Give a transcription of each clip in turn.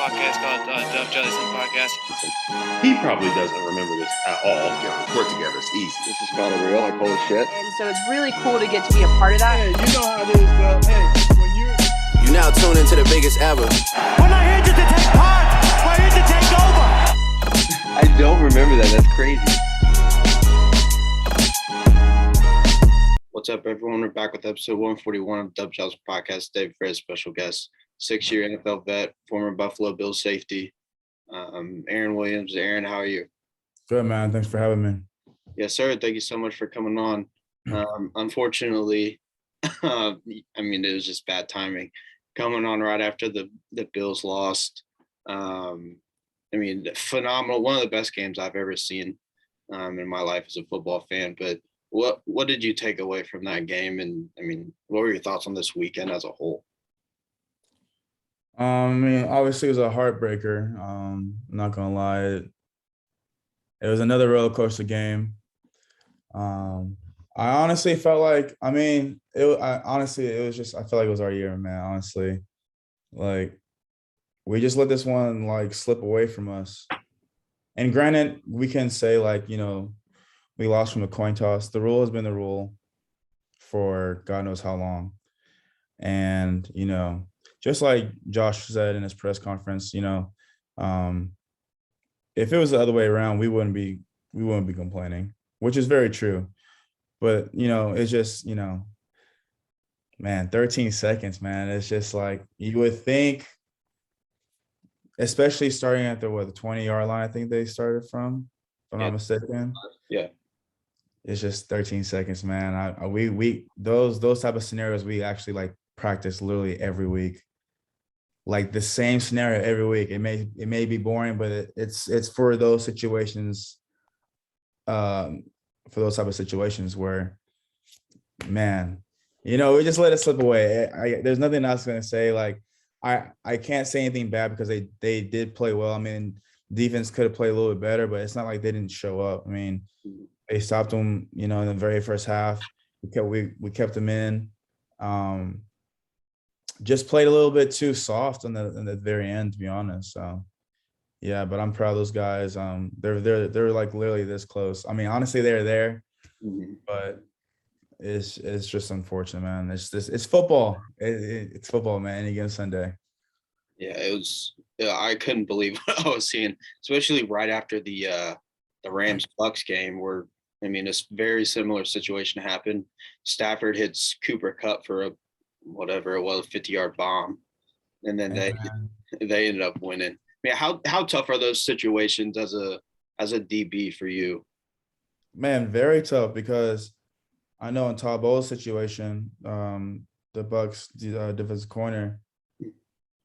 podcast called Jellison Podcast. He probably doesn't remember this at all. Yeah, we work together. It's easy. This is kind of real. Like, holy shit. And so it's really cool to get to be a part of that. Hey, you know how it is, though. Hey, when you now tune into the biggest ever. We're not here just to take part. We're here to take over. I don't remember that. That's crazy. What's up, everyone? We're back with episode 141 of Dub Jellison Podcast. Dave Fred, special guest, 6-year NFL vet, former Buffalo Bills safety, Aaron Williams. Aaron, how are you? Good, man. Thanks for having me. Yes, sir. Thank you so much for coming on. Unfortunately, I mean, it was just bad timing coming on right after the Bills lost. I mean, phenomenal. One of the best games I've ever seen in my life as a football fan. But what did you take away from that game? And I mean, what were your thoughts on this weekend as a whole? I mean, obviously it was a heartbreaker. I'm not gonna lie. It was another roller coaster game. I honestly felt like, I felt like it was our year, man, honestly. Like, we just let this one, like, slip away from us. And granted, we can say, like, you know, we lost from a coin toss. The rule has been the rule for God knows how long. And, you know, just like Josh said in his press conference, you know, if it was the other way around, we wouldn't be complaining, which is very true. But, you know, it's just, you know, man, 13 seconds, man. It's just like, you would think, especially starting at the 20-yard line, I think they started from, if I'm not mistaken. Yeah. It's just 13 seconds, man. We those type of scenarios we actually like practice literally every week. Like the same scenario every week. It may be boring, but it's for those situations, for those type of situations where, man, you know, we just let it slip away. There's nothing else I'm gonna say. Like I can't say anything bad because they did play well. I mean, defense could have played a little bit better, but it's not like they didn't show up. I mean, they stopped them, you know, in the very first half. We kept them in. Just played a little bit too soft in the very end, to be honest. So, yeah, but I'm proud of those guys. They're like literally this close. I mean, honestly, they're there, but it's just unfortunate, man. It's football. It's football, man. Any given Sunday. Yeah, it was. Yeah, I couldn't believe what I was seeing, especially right after the Rams-Bucks game, where I mean, a very similar situation happened. Stafford hits Cooper Kupp for a 50-yard bomb, and then they ended up winning. I mean, how tough are those situations as a DB for you? Man, very tough, because I know in Todd Bowles' situation, the Bucks defensive corner,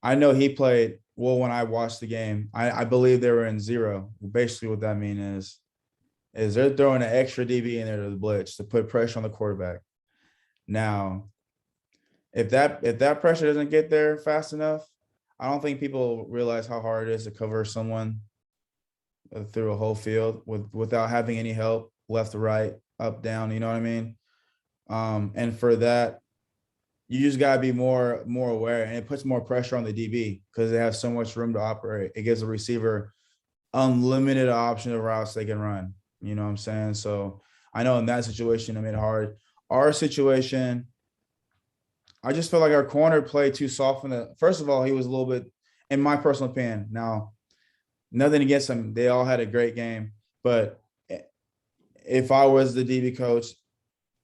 I know he played well when I watched the game. I believe they were in zero. Basically, what that means is they're throwing an extra DB in there to the blitz to put pressure on the quarterback. Now, if that pressure doesn't get there fast enough, I don't think people realize how hard it is to cover someone through a whole field without having any help, left to right, up, down, you know what I mean? And for that, you just got to be more aware, and it puts more pressure on the DB because they have so much room to operate. It gives the receiver unlimited option of routes they can run. You know what I'm saying? So I know in that situation, it made it hard. Our situation, I just feel like our corner played too soft. First of all, he was a little bit, in my personal opinion. Now, nothing against him. They all had a great game. But if I was the DB coach,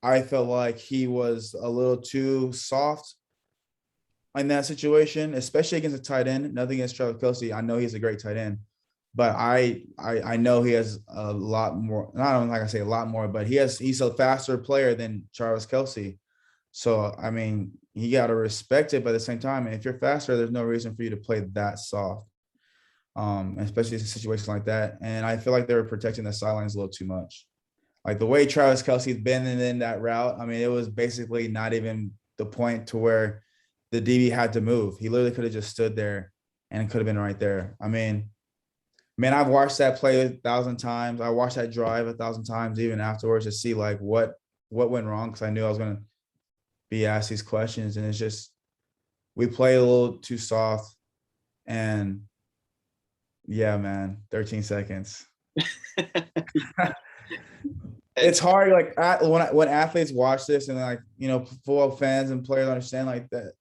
I felt like he was a little too soft in that situation, especially against a tight end. Nothing against Travis Kelce. I know he's a great tight end. But I know he has a lot more, not like I say a lot more, but he's a faster player than Travis Kelce. So, I mean, you got to respect it, but at the same time, if you're faster, there's no reason for you to play that soft, especially in a situation like that. And I feel like they were protecting the sidelines a little too much. Like the way Travis Kelce's been in that route, I mean, it was basically not even the point to where the DB had to move. He literally could have just stood there and it could have been right there. I mean, man, I've watched that play 1,000 times. I watched that drive 1,000 times, even afterwards, to see like what went wrong, because I knew I was going to be asked these questions. And it's just, we play a little too soft. And Yeah, man. 13 seconds. It's hard, like when athletes watch this and like, football fans and players understand like that.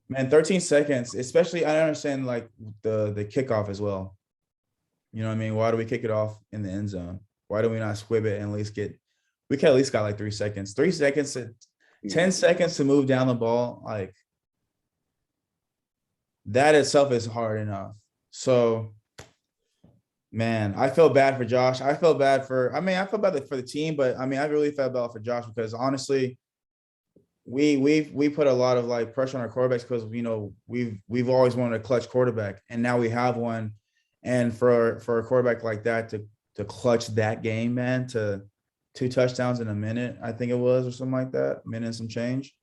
Man, 13 seconds, especially I understand like the kickoff as well. You know what I mean? Why do we kick it off in the end zone? Why do we not squib it and at least we could at least got like 3 seconds. 3 seconds to 10 seconds to move down the ball. Like that itself is hard enough. So man, I feel bad for Josh. I feel bad for the team, but I really felt bad for Josh because honestly, we put a lot of like pressure on our quarterbacks because we've always wanted a clutch quarterback, and now we have one. And for a quarterback like that to clutch that game, man, to 2 touchdowns in a minute, I think it was, or something like that, minute and some change.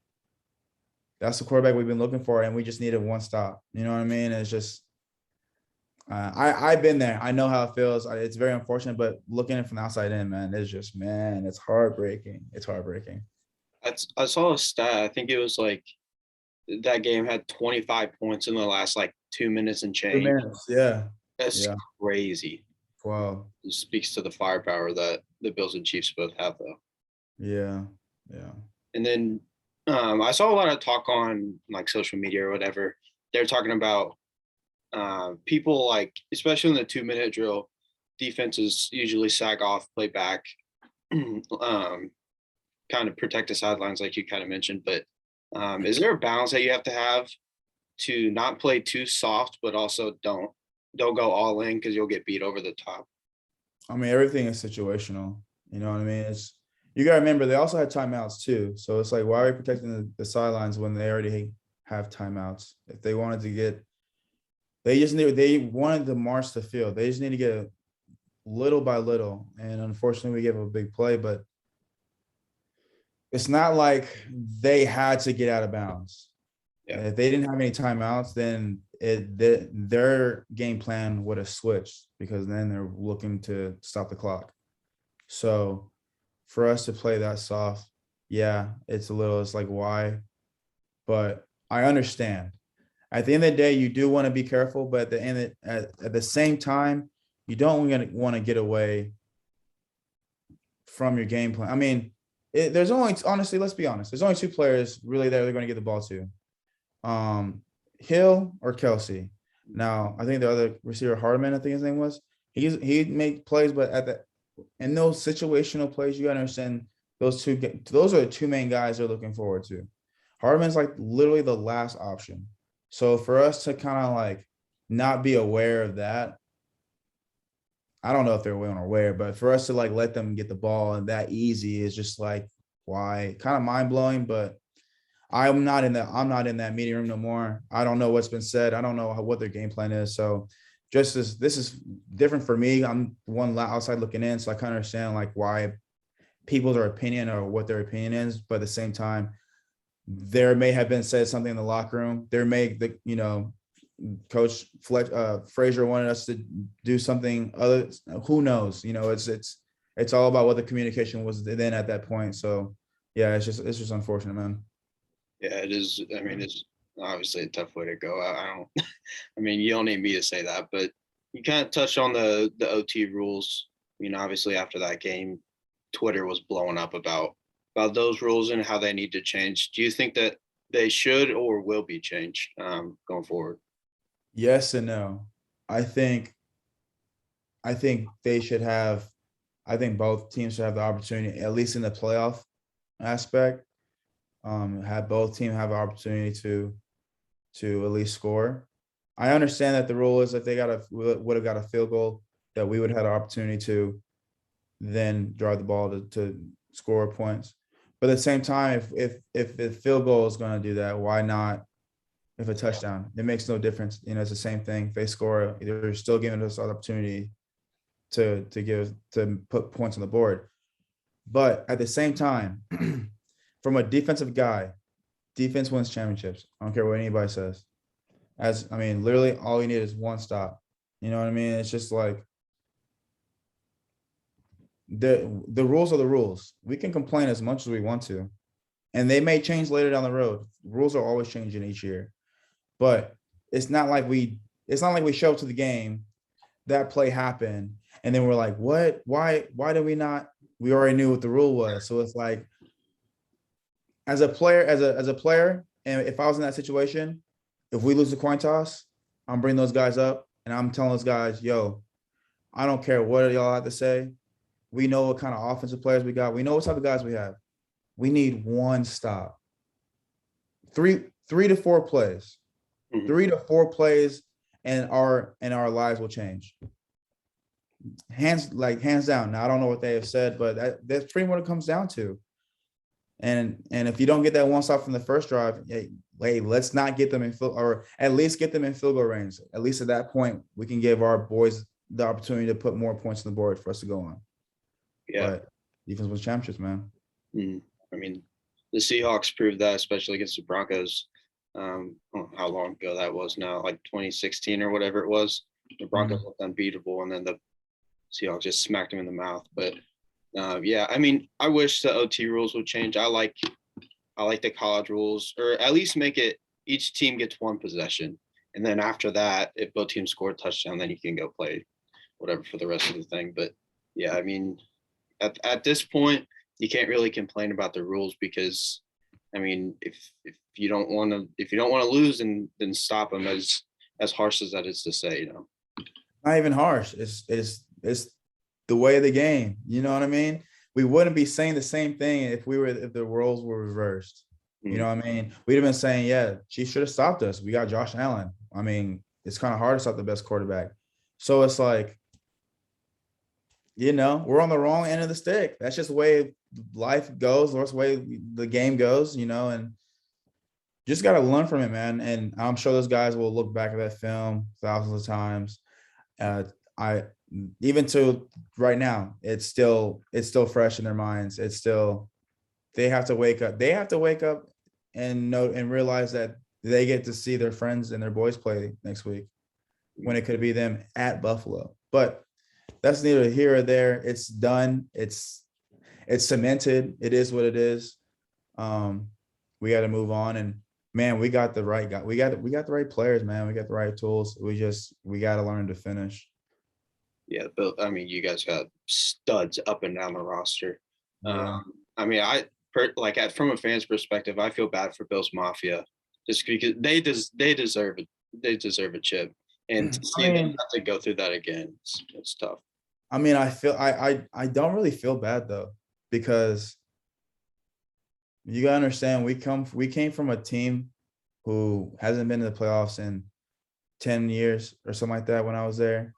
That's the quarterback we've been looking for, and we just needed one stop. You know what I mean? It's just I've been there. I know how it feels. It's very unfortunate, but looking at it from the outside in, man, it's just, man, it's heartbreaking. It's heartbreaking. I saw a stat. I think it was like that game had 25 points in the last like 2 minutes and 2 change. minutes, yeah. That's crazy. Wow. It speaks to the firepower that the Bills and Chiefs both have, though. Yeah. And then I saw a lot of talk on like social media or whatever. They're talking about people like, especially in the 2-minute drill, defenses usually sag off, play back, kind of protect the sidelines, like you kind of mentioned. But is there a balance that you have to not play too soft, but also don't go all in because you'll get beat over the top? I mean, everything is situational. You know what I mean? You got to remember, they also had timeouts too. So it's like, why are we protecting the sidelines when they already have timeouts? If they wanted to get, they wanted to march the field. They just need to get little by little. And unfortunately, we gave a big play, but it's not like they had to get out of bounds. Yeah. If they didn't have any timeouts, then their game plan would have switched, because then they're looking to stop the clock. So for us to play that soft, yeah, it's like, why? But I understand. At the end of the day, you do want to be careful, but at the same time, you don't want to get away from your game plan. I mean, there's only, honestly, let's be honest, there's only 2 players really that they're going to get the ball to. Hill or Kelsey. Now, I think the other receiver, Hardman, I think his name was, he made plays, but in those situational plays, you gotta understand those are the 2 main guys they're looking forward to. Hardman's like literally the last option. So for us to kind of like not be aware of that, I don't know if they're aware, but for us to like let them get the ball and that easy is just like, why? Kind of mind blowing, but I'm not in that meeting room no more. I don't know what's been said. I don't know what their game plan is. So this is different for me. I'm one outside looking in, so I kind of understand like why people's opinion or what their opinion is. But at the same time, there may have been said something in the locker room. Coach Frazier wanted us to do something other. Who knows? It's all about what the communication was then at that point. So yeah, it's just unfortunate, man. Yeah, it is. I mean, it's obviously a tough way to go. I don't. I mean, you don't need me to say that, but you kind of touched on the OT rules. I mean, obviously after that game, Twitter was blowing up about those rules and how they need to change. Do you think that they should or will be changed going forward? Yes and no. I think they should have. I think both teams should have the opportunity, at least in the playoff aspect. Have both teams have an opportunity to at least score. I understand that the rule is that they would have got a field goal, that we would have had an opportunity to then drive the ball to score points. But at the same time, if the field goal is going to do that, why not if a touchdown? It makes no difference. It's the same thing. If they score, they're still giving us an opportunity to put points on the board. But at the same time, from a defensive guy, defense wins championships. I don't care what anybody says. Literally all you need is one stop. You know what I mean? It's just like the rules are the rules. We can complain as much as we want to, and they may change later down the road. Rules are always changing each year, but it's not like we show up to the game that play happen, and then we're like, what? Why did we not? We already knew what the rule was. So it's like, as a player, and if I was in that situation, if we lose the coin toss, I'm bringing those guys up and I'm telling those guys, yo, I don't care what y'all have to say. We know what kind of offensive players we got. We know what type of guys we have. We need one stop. Three to four plays. 3 to 4 plays, and our lives will change. Hands down. Now I don't know what they have said, but that's pretty much what it comes down to. And if you don't get that one stop from the first drive, hey, let's not get them in field, or at least get them in field goal range. At least at that point, we can give our boys the opportunity to put more points on the board for us to go on. Yeah. But defense wins championships, man. I mean, the Seahawks proved that, especially against the Broncos. I don't know how long ago that was now, like 2016 or whatever it was. The Broncos looked unbeatable, and then the Seahawks just smacked them in the mouth. But yeah, I mean, I wish the OT rules would change. I like the college rules, or at least make it each team gets one possession, and then after that, if both teams score a touchdown, then you can go play whatever for the rest of the thing. But yeah, I mean, at this point, you can't really complain about the rules, because I mean, if you don't want to lose, then stop them, as harsh as that is to say, you know. Not even harsh. It's the way of the game. You know what I mean? We wouldn't be saying the same thing if the roles were reversed. You know what I mean? We'd have been saying, yeah, she should have stopped us. We got Josh Allen. I mean, it's kind of hard to stop the best quarterback. So it's like, you know, we're on the wrong end of the stick. That's just the way life goes. That's the way the game goes, you know, and just got to learn from it, man. And I'm sure those guys will look back at that film thousands of times. Even to right now, it's still fresh in their minds. It's still, they have to wake up. They have to wake up and know and realize that they get to see their friends and their boys play next week, when it could be them at Buffalo. But that's neither here or there. It's done. It's cemented. It is what it is. We got to move on. And man, we got the right guy. We got the right players, man. We got the right tools. We got to learn to finish. Yeah, but I mean, you guys got studs up and down the roster. Yeah. I mean, from a fan's perspective, I feel bad for Bills Mafia, just because they deserve it. They deserve a chip, and to see them have to go through that again, it's tough. I mean, I don't really feel bad though, because you gotta understand, we came from a team who hasn't been to the playoffs in 10 years or something like that when I was there.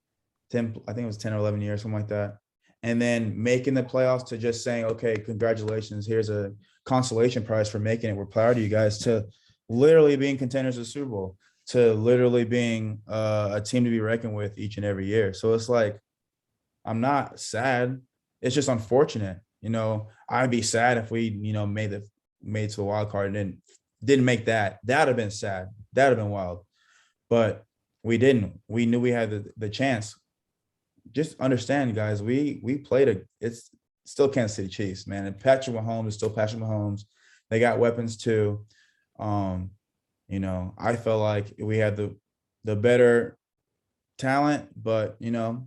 I think it was 10 or 11 years, something like that. And then making the playoffs, to just saying, okay, congratulations, here's a consolation prize for making it. We're proud of you guys, to literally being contenders of the Super Bowl, to literally being a team to be reckoned with each and every year. So it's like, I'm not sad. It's just unfortunate. You know, I'd be sad if we, you know, made it to the wild card and didn't make that. That'd have been sad. That'd have been wild. But we didn't. We knew we had the chance. Just understand, guys, we played it's still Kansas City Chiefs, man. And Patrick Mahomes is still Patrick Mahomes. They got weapons too. You know, I felt like we had the better talent, but you know,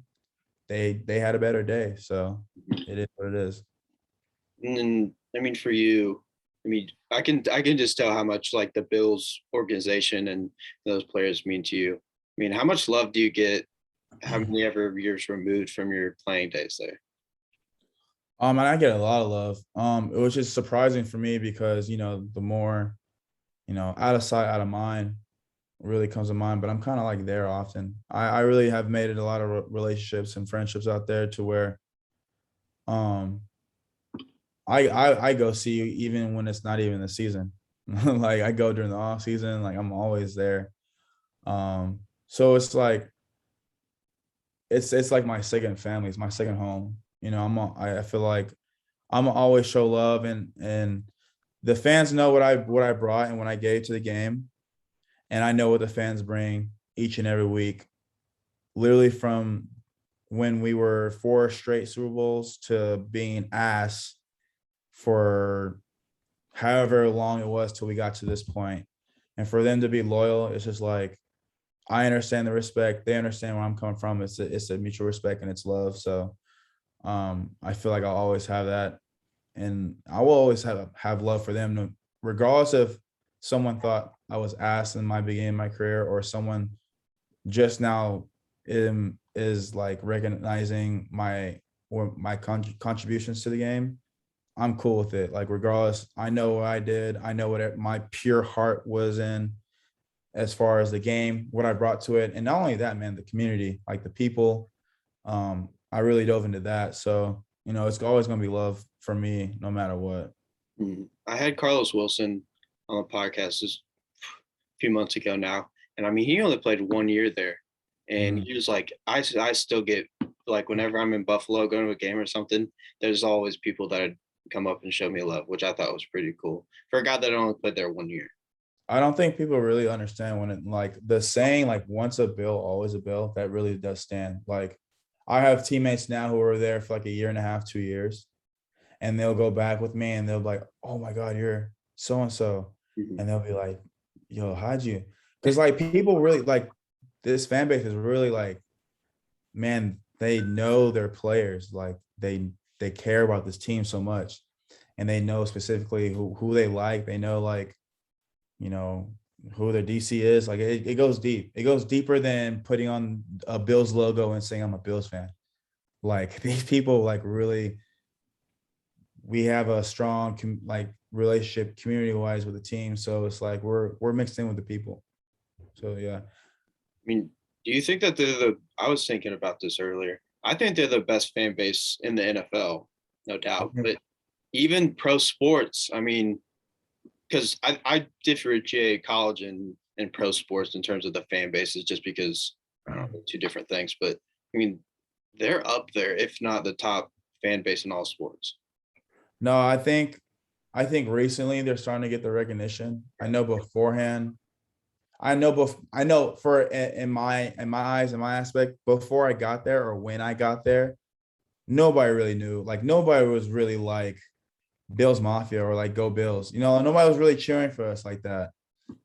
they had a better day. So it is what it is. And I mean, for you, I mean, I can just tell how much like the Bills organization and those players mean to you. I mean, how much love do you get? How many ever years removed from your playing days there? And I get a lot of love. It was just surprising for me because, you know, the more, you know, out of sight, out of mind really comes to mind, but I'm kind of like there often. I really have made it a lot of relationships and friendships out there to where I go see you even when it's not even the season. Like I go during the off season, like I'm always there. So it's like, it's like my second family. It's my second home. You know, I feel like I'm always show love, and the fans know what I brought and what I gave to the game, and I know what the fans bring each and every week. Literally from when we were 4 straight Super Bowls to being ass for however long it was till we got to this point, and for them to be loyal, it's just like, I understand the respect. They understand where I'm coming from. It's a mutual respect and it's love. So I feel like I'll always have that, and I will always have love for them, regardless if someone thought I was ass in my beginning of my career, or someone just now is like recognizing my contributions to the game. I'm cool with it. Like, regardless, I know what I did. I know what my pure heart was in as far as the game, what I brought to it. And not only that, man, the community, like the people, I really dove into that. So, it's always going to be love for me, no matter what. I had Carlos Wilson on the podcast a few months ago now. And I mean, he only played 1 year there. And he was like, I still get, like, whenever I'm in Buffalo going to a game or something, there's always people that come up and show me love, which I thought was pretty cool for a guy that only played there 1 year. I don't think people really understand when it, like, the saying, like, once a Bill, always a Bill, that really does stand. Like, I have teammates now who are there for like a year and a half, 2 years, and they'll go back with me and they'll be like, oh my God, you're so-and-so. And they'll be like, yo, how'd you? Because like people really like this fan base is really like, man, they know their players. Like they care about this team so much, and they know specifically who they like. They know, like, who their DC is. Like it goes deep. It goes deeper than putting on a Bills logo and saying I'm a Bills fan. Like these people, like, really, we have a strong relationship community wise with the team. So it's like we're mixed in with the people. So yeah. I mean, do you think that I was thinking about this earlier. I think they're the best fan base in the NFL, no doubt. But even pro sports, I mean, because I differentiate college and pro sports in terms of the fan bases, just because I don't know, two different things. But I mean, they're up there, if not the top fan base in all sports. No, I think recently they're starting to get the recognition. I know beforehand. I know for in my eyes, in my aspect, before I got there or when I got there, nobody really knew. Like nobody was really like Bills Mafia or like Go Bills. Nobody was really cheering for us like that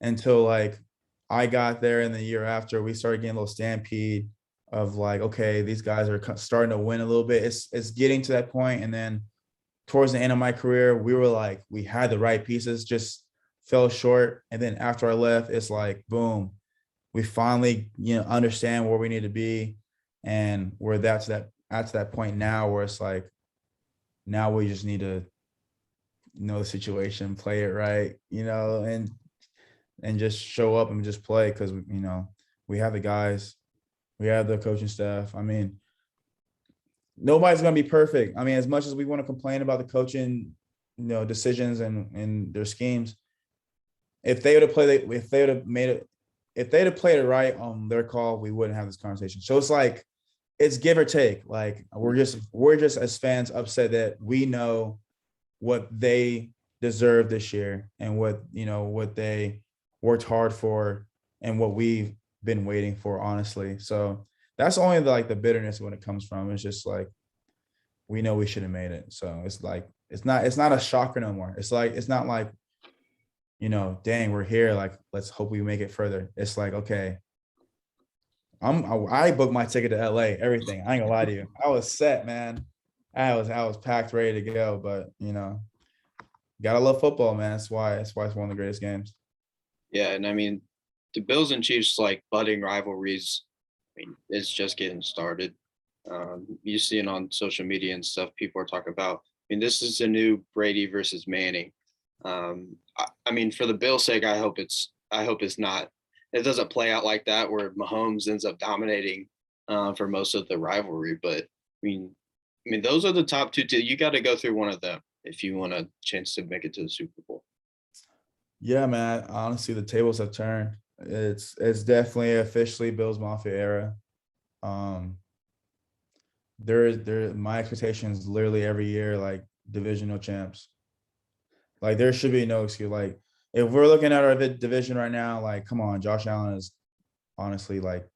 until like I got there, and the year after we started getting a little stampede of like, okay, these guys are starting to win a little bit. It's getting to that point, and then towards the end of my career, we were like, we had the right pieces, just fell short. And then after I left, it's like, boom, we finally, understand where we need to be. And we're at that point now where it's like, now we just need to know the situation, play it right, and just show up and just play. Cause we have the guys, we have the coaching staff. I mean, nobody's going to be perfect. I mean, as much as we want to complain about the coaching, decisions and their schemes, if they would have played it right on their call, we wouldn't have this conversation. So it's like, it's give or take. Like we're just as fans upset that we know what they deserve this year and what they worked hard for and what we've been waiting for, honestly. So that's only the bitterness when it comes from. It's just like, we know we should have made it. So it's like, it's not a shocker no more. It's like, it's not like, dang, we're here. Like, let's hope we make it further. It's like, okay, I booked my ticket to LA, everything. I ain't gonna lie to you. I was set, man. I was packed, ready to go. But gotta love football, man. That's why it's one of the greatest games. Yeah, and I mean, the Bills and Chiefs, like, budding rivalries, I mean, it's just getting started. You see it on social media and stuff. People are talking about. I mean, this is the new Brady versus Manning. I mean, for the Bills' sake, I hope it's not. It doesn't play out like that where Mahomes ends up dominating for most of the rivalry. But I mean, those are the top two. You got to go through one of them if you want a chance to make it to the Super Bowl. Yeah, man. Honestly, the tables have turned. It's definitely officially Bills Mafia era. My expectations literally every year, like divisional champs. Like there should be no excuse. Like if we're looking at our division right now, like come on, Josh Allen is honestly like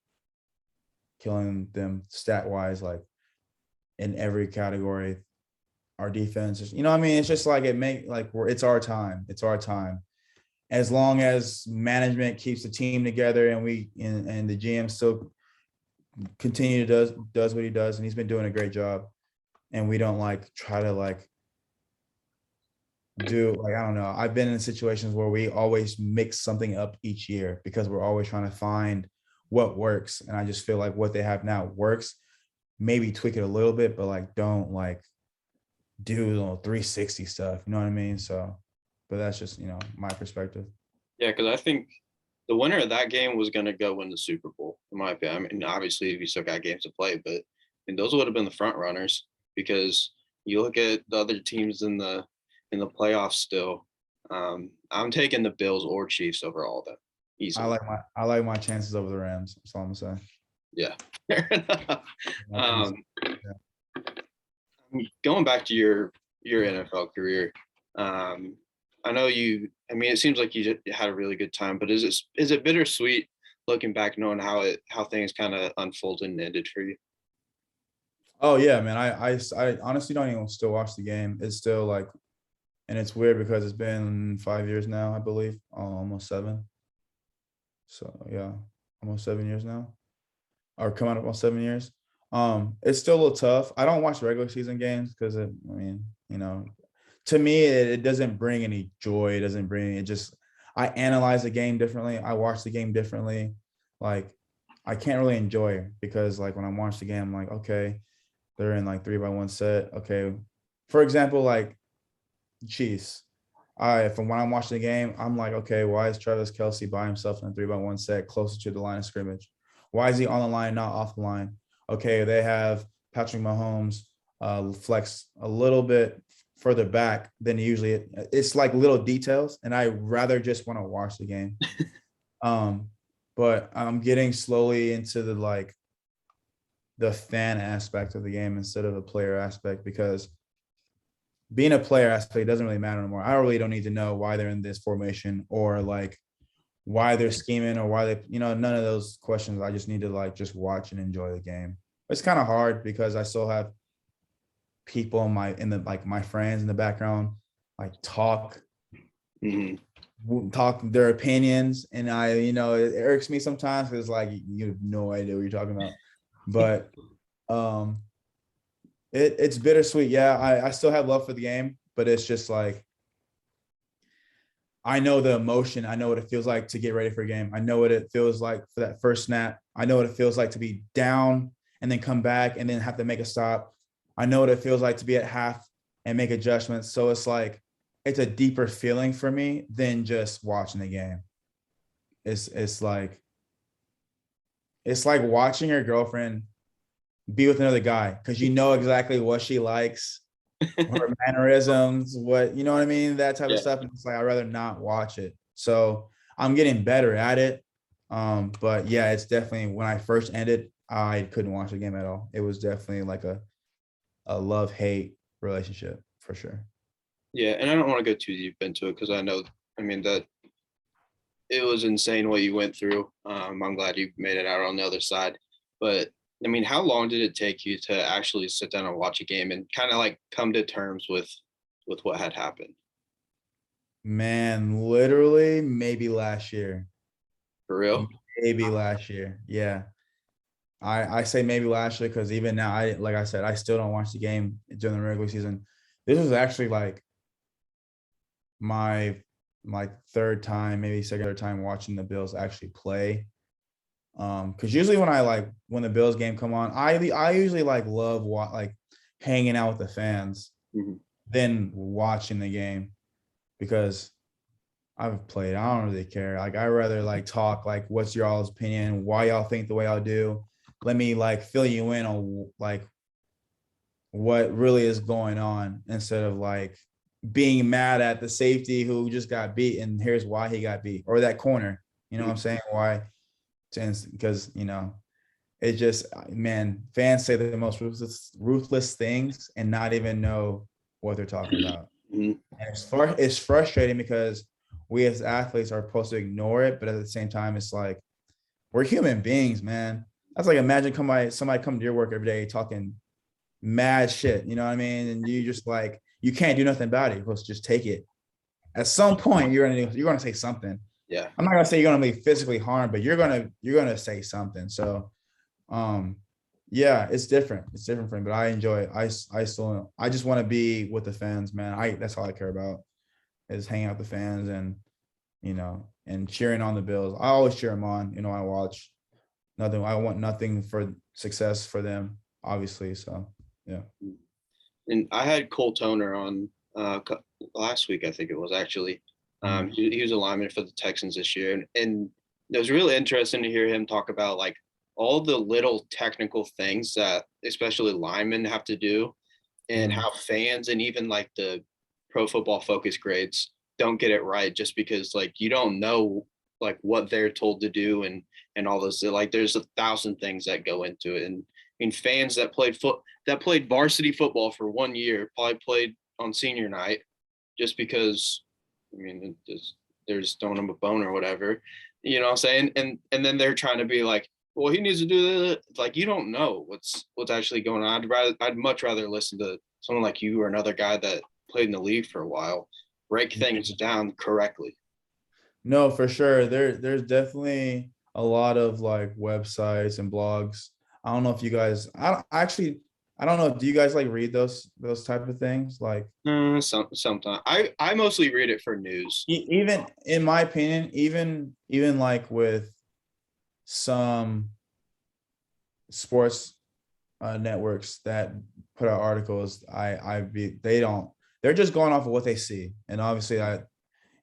killing them stat wise, like in every category. Our defense is, it's just like it's our time. It's our time. as long as management keeps the team together and and the GM still continue to does what he does, and he's been doing a great job, and we don't like try to like do like, I don't know. I've been in situations where we always mix something up each year because we're always trying to find what works. And I just feel like what they have now works. Maybe tweak it a little bit, but like don't like do 360 stuff. You know what I mean? So, but that's just, my perspective. Yeah, because I think the winner of that game was going to go win the Super Bowl, in my opinion. I mean, obviously, we still got games to play, but those would have been the front runners because you look at the other teams in the playoffs still. I'm taking the Bills or Chiefs over all of them. Easily. I like my chances over the Rams. That's all I'm saying. Yeah. Fair enough. Going back to your NFL career, I know it seems like you had a really good time, but is it bittersweet looking back, knowing how things kind of unfolded and ended for you? Oh yeah, man. I honestly don't even still watch the game. It's still like, and it's weird because it's been 5 years now, I believe, almost 7. So yeah, almost 7 years now, or coming up on 7 years. It's still a little tough. I don't watch regular season games because to me, it doesn't bring any joy. It doesn't bring it. Just I analyze the game differently. I watch the game differently. Like I can't really enjoy it because like when I watch the game, I'm like, okay, they're in like 3-by-1 set. Okay, for example, like Chiefs. From when I'm watching the game, I'm like, okay, why is Travis Kelce by himself in a 3-by-1 set closer to the line of scrimmage? Why is he on the line, not off the line? Okay, they have Patrick Mahomes flex a little bit further back than usually. It's like little details, and I rather just want to watch the game. But I'm getting slowly into the fan aspect of the game instead of the player aspect, because being a player aspect doesn't really matter anymore. I really don't need to know why they're in this formation or like why they're scheming or why they, none of those questions. I just need to like just watch and enjoy the game. It's kind of hard because I still have people my friends in the background like talk their opinions, and it irks me sometimes because like you have no idea what you're talking about. But it's bittersweet. Yeah, I still have love for the game, but it's just like I know the emotion. I know what it feels like to get ready for a game. I know what it feels like for that first snap. I know what it feels like to be down and then come back and then have to make a stop. I know what it feels like to be at half and make adjustments. So it's like it's a deeper feeling for me than just watching the game. It's like watching your girlfriend be with another guy because you know exactly what she likes, her mannerisms, what, you know what I mean? That type of stuff. And it's like, I'd rather not watch it. So I'm getting better at it. But yeah, it's definitely, when I first ended, I couldn't watch the game at all. It was definitely like a love-hate relationship for sure. Yeah, and I don't want to go too deep into it because I know, that it was insane what you went through. I'm glad you made it out on the other side. But, how long did it take you to actually sit down and watch a game and kind of like come to terms with what had happened? Man, literally maybe last year. For real? Maybe last year. Yeah. I say maybe last year because even now, like I said, I still don't watch the game during the regular season. This was actually like my third time, maybe second or third time watching the Bills actually play. Because usually when the Bills game come on, I usually love hanging out with the fans than watching the game, because I've played. I don't really care. Like I rather talk what's y'all's opinion, why y'all think the way y'all do. Let me fill you in on what really is going on, instead of being mad at the safety who just got beat and here's why he got beat, or that corner. You know what I'm saying? Why? Because it just, man, fans say the most ruthless things and not even know what they're talking about. And it's frustrating because we as athletes are supposed to ignore it, but at the same time, it's like we're human beings, man. That's like, imagine somebody come to your work every day talking mad shit, you know what I mean? And you just you can't do nothing about it. You're supposed to just take it At some point, you're gonna say something. Yeah. I'm not gonna say you're gonna be physically harmed, but you're gonna say something. So, yeah, it's different. It's different for me, but I enjoy it. I just want to be with the fans, man. That's all I care about is hanging out with the fans and and cheering on the Bills. I always cheer them on. I watch nothing. I want nothing for success for them, obviously. So yeah. And I had Cole Toner on last week, I think it was actually. He was a lineman for the Texans this year, and it was really interesting to hear him talk about like all the little technical things that especially linemen have to do, and how fans and even like the Pro Football Focus grades don't get it right just because like you don't know like what they're told to do and all those, like there's 1,000 things that go into it. And I mean, fans that played varsity football for 1 year probably played on senior night just because, I mean, they're just throwing them a bone or whatever, you know what I'm saying? And then they're trying to be like, well, he needs to do that. Like, you don't know what's actually going on. I'd much rather listen to someone like you or another guy that played in the league for a while break things down correctly. No, for sure. There's definitely a lot of like websites and blogs. I don't know if you guys, I don't know. Do you guys like read those type of things? Like Sometimes I mostly read it for news. Even in my opinion, even like with some sports networks that put out articles, they're just going off of what they see, and obviously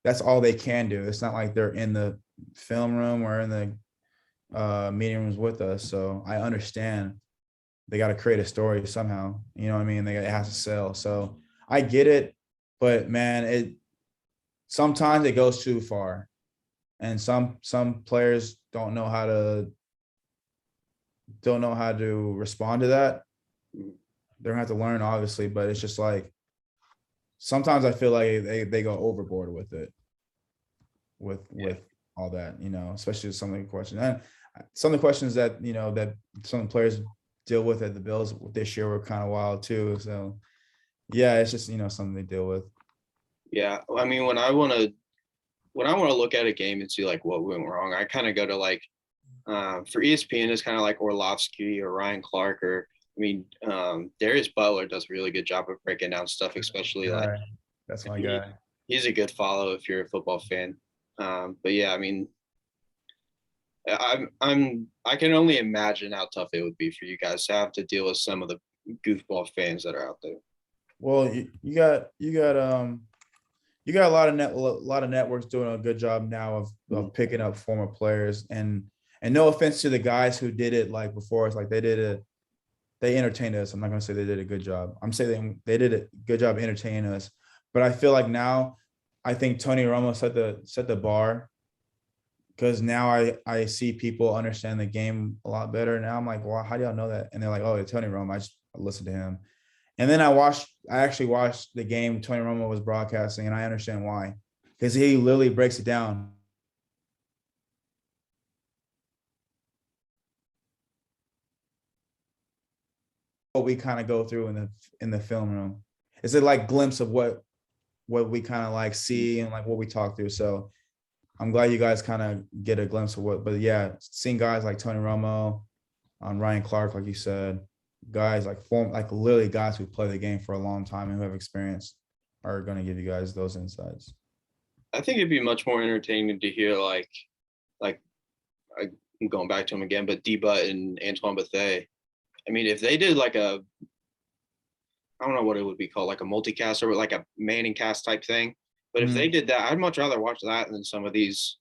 that's all they can do. It's not like they're in the film room or in the meeting rooms with us. So I understand they got to create a story somehow. You know what I mean? It has to sell. So I get it, but man, sometimes it goes too far, and some players don't know how to respond to that. They're gonna have to learn, obviously, but it's just like sometimes I feel like they go overboard with it, with all that, especially some of the questions and some of the questions that that some players deal with at the Bills this year were kind of wild too. So yeah, it's just something they deal with. Yeah, I mean, when I want to look at a game and see like what went wrong, I kind of go to like for ESPN, it's kind of like Orlovsky or Ryan Clark, or I mean, Darius Butler does a really good job of breaking down stuff, especially like that's my guy. He's a good follow if you're a football fan. But yeah, I mean, I can only imagine how tough it would be for you guys to have to deal with some of the goofball fans that are out there. Well, you got a lot of networks doing a good job now of picking up former players, and no offense to the guys who did it like before us, like they entertained us. I'm not gonna say they did a good job. I'm saying they did a good job entertaining us. But I feel like now, I think Tony Romo set the bar, because now I see people understand the game a lot better. Now I'm like, well, how do y'all know that? And they're like, oh, it's Tony Romo. I just listened to him. And then I actually watched the game Tony Romo was broadcasting, and I understand why, because he literally breaks it down. What we kind of go through in the film room. It's a like glimpse of what we kind of like see and like what we talk through. So I'm glad you guys kind of get a glimpse of but yeah, seeing guys like Tony Romo, Ryan Clark, like you said, guys like literally guys who play the game for a long time and who have experience are going to give you guys those insights. I think it'd be much more entertaining to hear like I'm going back to him again, but D-Butt and Antoine Bethea. I mean, if they did like I don't know what it would be called, like a multicast or like a Manning cast type thing. But if they did that, I'd much rather watch that than some of these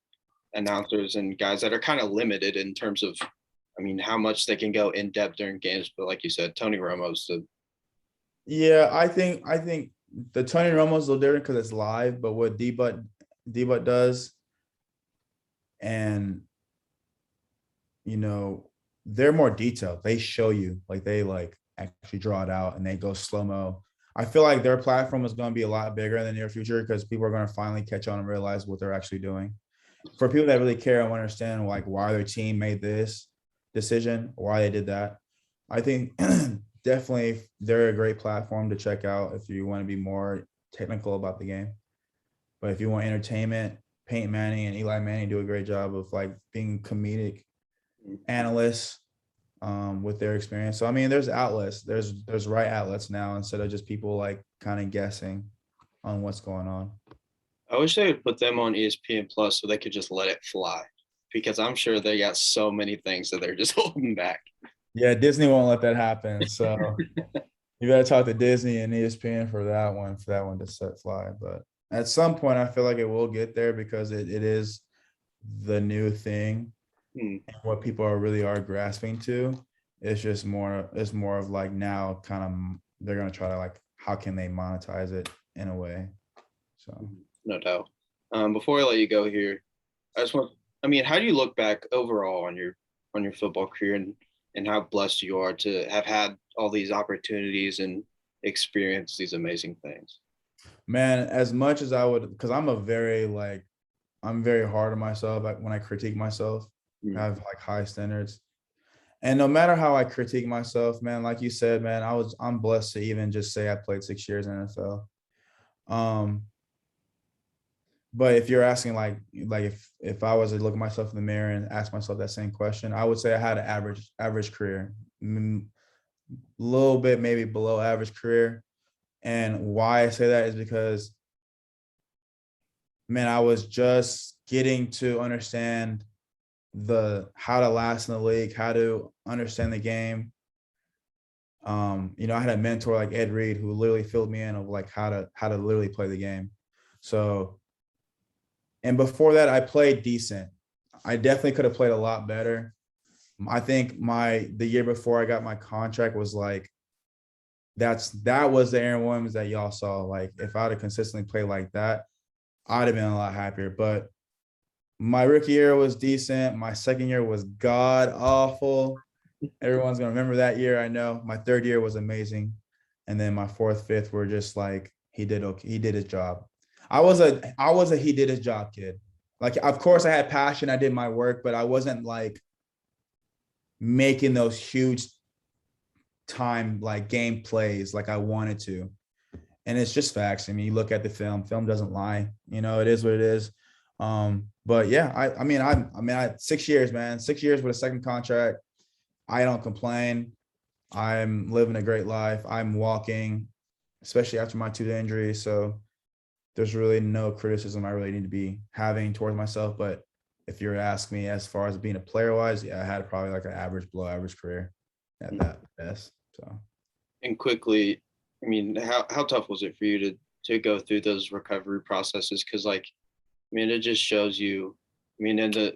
announcers and guys that are kind of limited in terms of, I mean, how much they can go in depth during games. But like you said, Tony Romo's Yeah, I think the Tony Romo's a little different because it's live, but what D-Butt does, and they're more detailed. They show you, like they like actually draw it out and they go slow-mo. I feel like their platform is going to be a lot bigger in the near future because people are going to finally catch on and realize what they're actually doing. For people that really care and understand like why their team made this decision, why they did that, I think definitely they're a great platform to check out if you want to be more technical about the game. But if you want entertainment, Peyton Manning and Eli Manning do a great job of like being comedic analysts with their experience. So I mean, there's outlets, there's right outlets now instead of just people like kind of guessing on what's going on. I wish they would put them on ESPN Plus so they could just let it fly, because I'm sure they got so many things that they're just holding back. Yeah, Disney won't let that happen. So you better talk to Disney and ESPN for that one to set fly. But at some point, I feel like it will get there because it is the new thing. And what people are grasping to. It's more of like now kind of they're gonna try to like how can they monetize it in a way. So No doubt. Before I let you go here, I mean, how do you look back overall on your football career and how blessed you are to have had all these opportunities and experience these amazing things? Man, as much as I would, because I'm very hard on myself when I critique myself. I have like high standards. And no matter how I critique myself, man, like you said, man, I'm blessed to even just say I played 6 years in NFL. But if you're asking like if I was to look at myself in the mirror and ask myself that same question, I would say I had an average career, a little bit maybe below average career. And why I say that is because, man, I was just getting to understand how to last in the league, how to understand the game. You know, I had a mentor like Ed Reed who literally filled me in of like how to literally play the game. So, and before that, I played decent. I definitely could have played a lot better. I think the year before I got my contract was like, that was the Aaron Williams that y'all saw. Like if I'd have consistently played like that, I'd have been a lot happier. But my rookie year was decent. My second year was god awful. Everyone's gonna remember that year. I know. My third year was amazing, and then my fourth, fifth were just like he did his job. I was a he did his job kid. Like, of course, I had passion. I did my work, but I wasn't like making those huge time like game plays like I wanted to. And it's just facts. I mean, you look at the film doesn't lie. You know, it is what it is. But yeah, I mean, I 6 years, man, 6 years with a second contract. I don't complain. I'm living a great life. I'm walking, especially after my 2 injuries. So there's really no criticism I really need to be having towards myself. But if you're asking me as far as being a player wise, yeah, I had probably like an average, below average career at that best. So, And quickly, I mean, how tough was it for you to go through those recovery processes? Because like, I mean, it just shows you, I mean, in the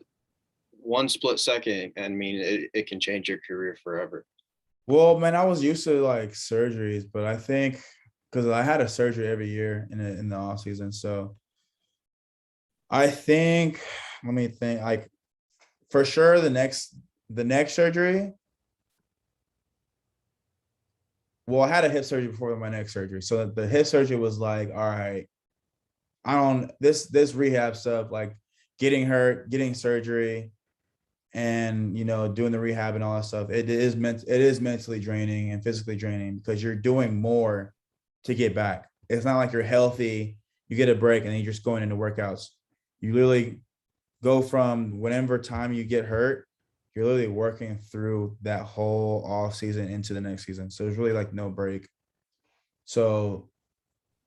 one split second, I mean, it can change your career forever. well, man, I was used to like surgeries, but I think because I had a surgery every year in the off season, so I think, let me think, like for sure the next surgery. Well, I had a hip surgery before my neck surgery, so the hip surgery was like, all right, this rehab stuff, like getting hurt, getting surgery, and you know, doing the rehab and all that stuff. It is mentally draining and physically draining because you're doing more to get back. It's not like you're healthy, you get a break, and then you're just going into workouts. You literally go from whenever time you get hurt, you're literally working through that whole off season into the next season. So there's really like no break. So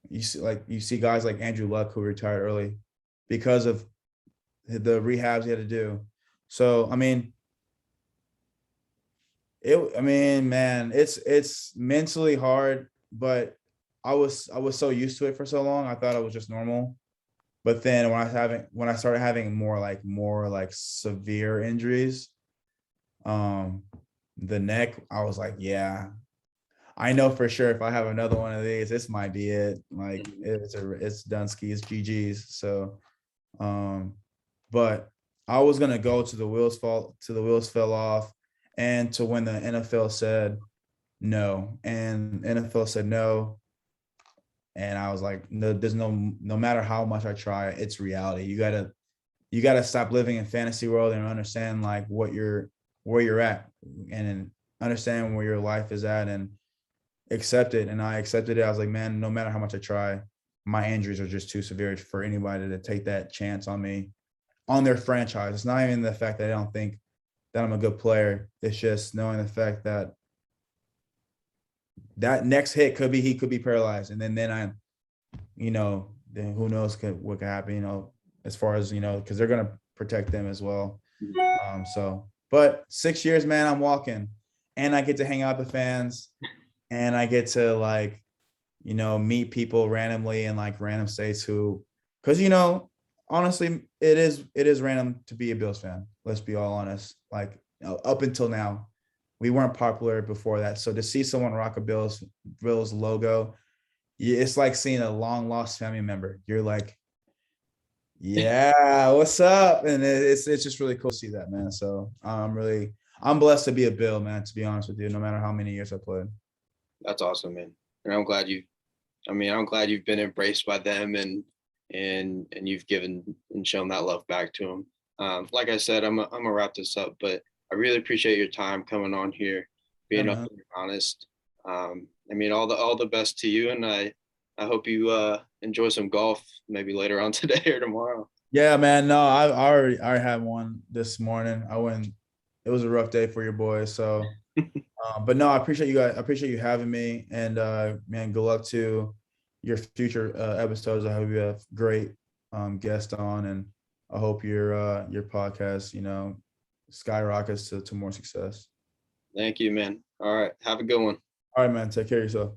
you see guys like Andrew Luck who retired early because of the rehabs he had to do. So I mean, man, it's mentally hard, but I was so used to it for so long. I thought it was just normal. But then when I started having more like severe injuries, the neck, I was like, yeah, I know for sure if I have another one of these, this might be it. Like it's done skis, GG's. So, but I was gonna go to the wheels fell off, and to when the NFL said no, and NFL said no, and I was like, no, there's no matter how much I try, it's reality. You gotta stop living in fantasy world and understand like where you're at, and understand where your life is at, and accept it. And I accepted it. I was like, man, no matter how much I try, my injuries are just too severe for anybody to take that chance on me, on their franchise. It's not even the fact that I don't think that I'm a good player. It's just knowing the fact that that next hit could be, he could be paralyzed. And then I, then who knows what could happen, as far as, because they're going to protect them as well. But 6 years, man, I'm walking, and I get to hang out with the fans, and I get to meet people randomly in like random states because honestly, it is random to be a Bills fan. Let's be all honest. Like up until now, we weren't popular before that. So to see someone rock a Bills logo, it's like seeing a long lost family member. You're like, yeah, what's up? And it's just really cool to see that, man. So I'm blessed to be a Bill, man, to be honest with you, no matter how many years I played. That's awesome, man. And I'm glad you've been embraced by them and you've given and shown that love back to them. Like I said, I'm gonna wrap this up, but I really appreciate your time coming on here, being up and honest. All the best to you, and I hope you enjoy some golf maybe later on today or tomorrow. Yeah, man. No, I already had one this morning. It was a rough day for your boys. So, but no, I appreciate you guys. I appreciate you having me, and man, good luck to your future episodes. I hope you have great guests on, and I hope your podcast, skyrockets to more success. Thank you, man. All right. Have a good one. All right, man. Take care of yourself.